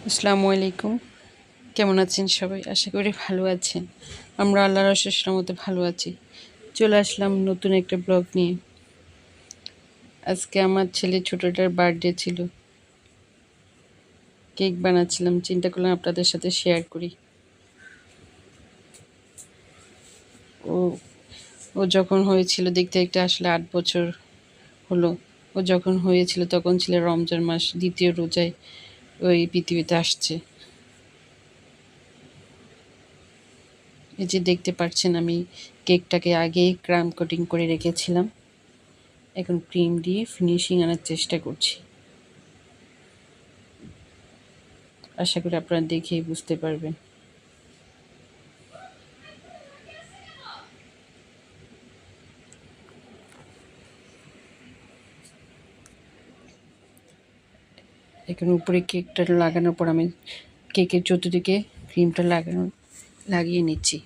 আসসালামু আলাইকুম। কেমন আছেন সবাই? আশা করি ভালো আছেন। আমরা আল্লাহর অশেষ রহমতে ভালো আছি। চলে আসলাম নতুন একটা ব্লগ নিয়ে। আজকে আমার ছেলে ছোটটার বার্থডে ছিল। কেক বানাচ্ছিলাম, চিন্তা করলাম আপনাদের সাথে শেয়ার করি। ও ও যখন হয়েছিল দেখতে দেখতে আসলে 8 বছর হলো। ও যখন হয়েছিল তখন ছিল রমজান মাস, দ্বিতীয় রোজায় ওই পৃথিবীতে আসছে। এই যে দেখতে পাচ্ছেন, আমি কেকটাকে আগেই ক্রাম কোটিং করে রেখেছিলাম। এখন ক্রিম দিয়ে ফিনিশিং আনার চেষ্টা করছি। আশা করি আপনারা দেখেই বুঝতে পারবেন। এখন উপরে কেকটা লাগানোর পর আমি কেকের চতুর্দিকে ক্রিমটা লাগিয়ে নিচ্ছি।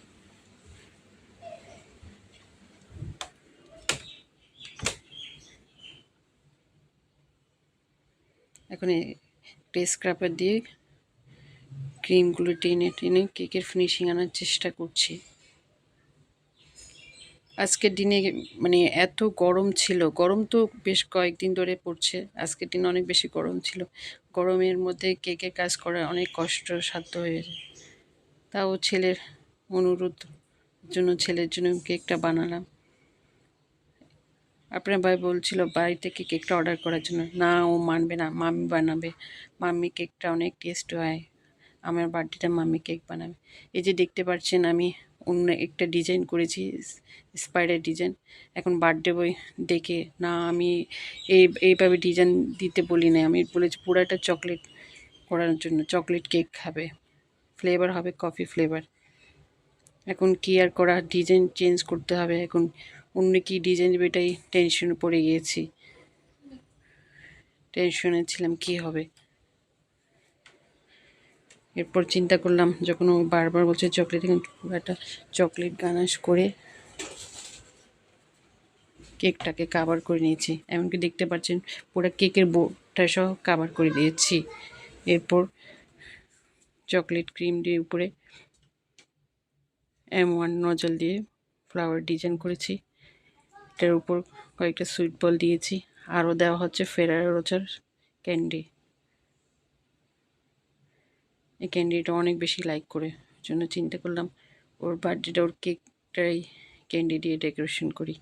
এখন স্ক্রাপার দিয়ে ক্রিমগুলো টেনে টেনে কেকের ফিনিশিং আনার চেষ্টা করছি। আজকের দিনে মানে এত গরম ছিল, গরম তো বেশ কয়েকদিন ধরে পড়ছে। আজকের দিনে অনেক বেশি গরম ছিল। গরমের মধ্যে কেকের কাজ করা অনেক কষ্টসাধ্য হয়ে যায়। তাও ছেলের অনুরোধ জন্য ছেলের জন্য কেকটা বানালাম। আপনার ভাই বলছিল বাড়ি থেকে কেকটা অর্ডার করার জন্য। না, ও মানবে না, মাম্মি বানাবে। মাম্মি কেকটা অনেক টেস্ট হয়, আমার বার্থডেটা মাম্মি কেক বানাবে। এই যে দেখতে পাচ্ছেন, আমি অন্য একটা ডিজাইন করেছি, স্পাইডার ডিজাইন। এখন বার্থডে বই দেখে, না আমি এইভাবে ডিজাইন দিতে বলি না, আমি বলেছি পুরাটা চকলেট করার জন্য। চকলেট কেক খাবে, ফ্লেভার হবে কফি ফ্লেভার। এখন কি আর করা, ডিজাইন চেঞ্জ করতে হবে। এখন অন্য কি ডিজাইন দেবে, এটাই টেনশনে পড়ে গিয়েছি। টেনশনে ছিলাম কি হবে। এরপর চিন্তা করলাম, যখন ও বারবার বলছে চকলেট, এখন পুরোটা চকলেট গানাশ করে কেকটাকে কাভার করে নিয়েছি। এমনকি দেখতে পাচ্ছেন পুরো কেকের বোর্ডটা সহ কাভার করে দিয়েছি। এরপর চকলেট ক্রিম দিয়ে উপরে M1 নজল দিয়ে ফ্লাওয়ার ডিজাইন করেছি। এটার উপর কয়েকটা সুইট বল দিয়েছি। আরও দেওয়া হচ্ছে ফেরারো রোজার ক্যান্ডি। এই ক্যান্ডিটা অনেক বেশি লাইক করে, জন্য চিন্তা করলাম ওর বার্থডেটা ওর কেকটাই ক্যান্ডি দিয়ে ডেকোরেশন করি।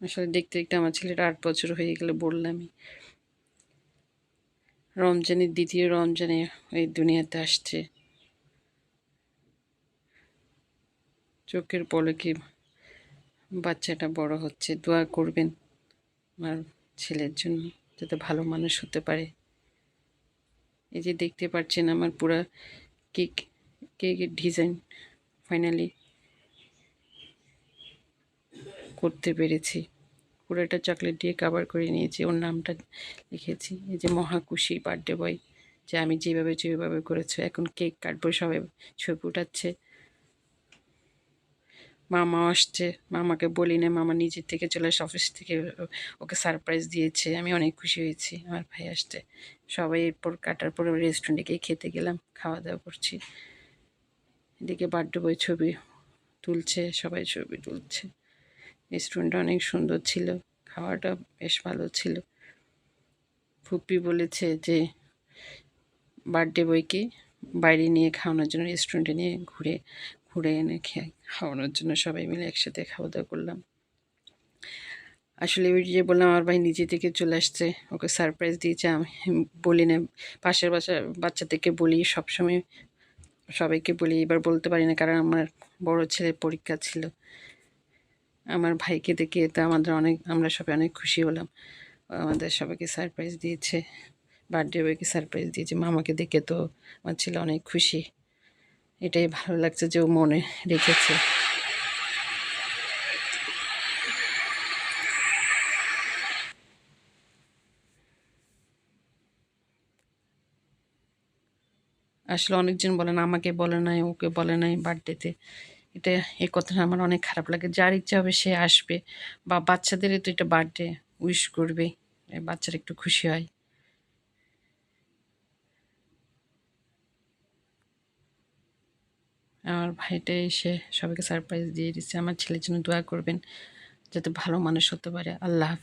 আসলে দেখতে দেখতে আমার ছেলেটা 8 বছর হয়ে গেলে বললামই। রমজানের দ্বিতীয় রমজানে এই দুনিয়াতে আসছে। চোখের পলকে বাচ্চাটা বড় হচ্ছে। দোয়া করবেন আমার ছেলের জন্য, যাতে ভালো মানুষ হতে পারে। এই যে দেখতে পাচ্ছেন আমার পুরা কেকের ডিজাইন ফাইনালি করতে পেরেছি। পুরোটা চকলেট দিয়ে কাভার করে নিয়েছি, ওর নামটা লিখেছি। এই যে মহাখুশি বার্থডে বয়, যে আমি যেভাবে করেছো। এখন কেক কাটবো, সবাই ছবি উঠাচ্ছে। মামা আসছে, মামাকে বলি না, মামা নিজের থেকে চলে আসে অফিস থেকে, ওকে সারপ্রাইজ দিয়েছে। আমি অনেক খুশি হয়েছি আমার ভাই আসছে। সবাই এরপর কাটার পরে রেস্টুরেন্টে গিয়ে খেতে গেলাম, খাওয়া দাওয়া করছি। এদিকে বার্থডে বয় ছবি তুলছে, সবাই ছবি তুলছে। রেস্টুরেন্টটা অনেক সুন্দর ছিল, খাওয়াটা বেশ ভালো ছিল। ফুপি বলেছে যে বার্থডে বয়কে বাইরে নিয়ে খাওয়ানোর জন্য, রেস্টুরেন্টে নিয়ে ঘুরে ঘুরে এনে খাওয়ানোর জন্য সবাই মিলে একসাথে খাওয়া দাওয়া করলাম। আসলে ওই যে বললাম, আমার ভাই নিজে থেকে চলে আসছে, ওকে সারপ্রাইজ দিয়েছে। আমি বলি না, পাশের বাচ্চাদেরকে বলি সবসময়, সবাইকে বলি। এবার বলতে পারি না, কারণ আমার বড় ছেলের পরীক্ষা ছিল। আমার ভাইকে দেখে তো আমরা সবাই অনেক খুশি হলাম। আমাদের সবাইকে সারপ্রাইজ দিয়েছে, বার্থডে বয়কে সারপ্রাইজ দিয়েছে। মামাকে দেখে তো আমার ছেলে অনেক খুশি। এটাই ভালো লাগছে যে ও মনে রেখেছে। আসলে অনেকজন বলেন আমাকে বলে নাই, ওকে বলে নাই বার্থডেতে, এটা এই কথাটা আমার অনেক খারাপ লাগে। যার ইচ্ছা হবে সে আসবে, বা বাচ্চাদেরই তো এটা বার্থডে, উইশ করবে, বাচ্চারা একটু খুশি হয়। আমার ভাইটা এসে সবাইকে সারপ্রাইজ দিয়ে দিচ্ছে। আমার ছেলের জন্য দোয়া করবেন যাতে ভালো মানুষ হতে পারে। আল্লাহ হাফেজ।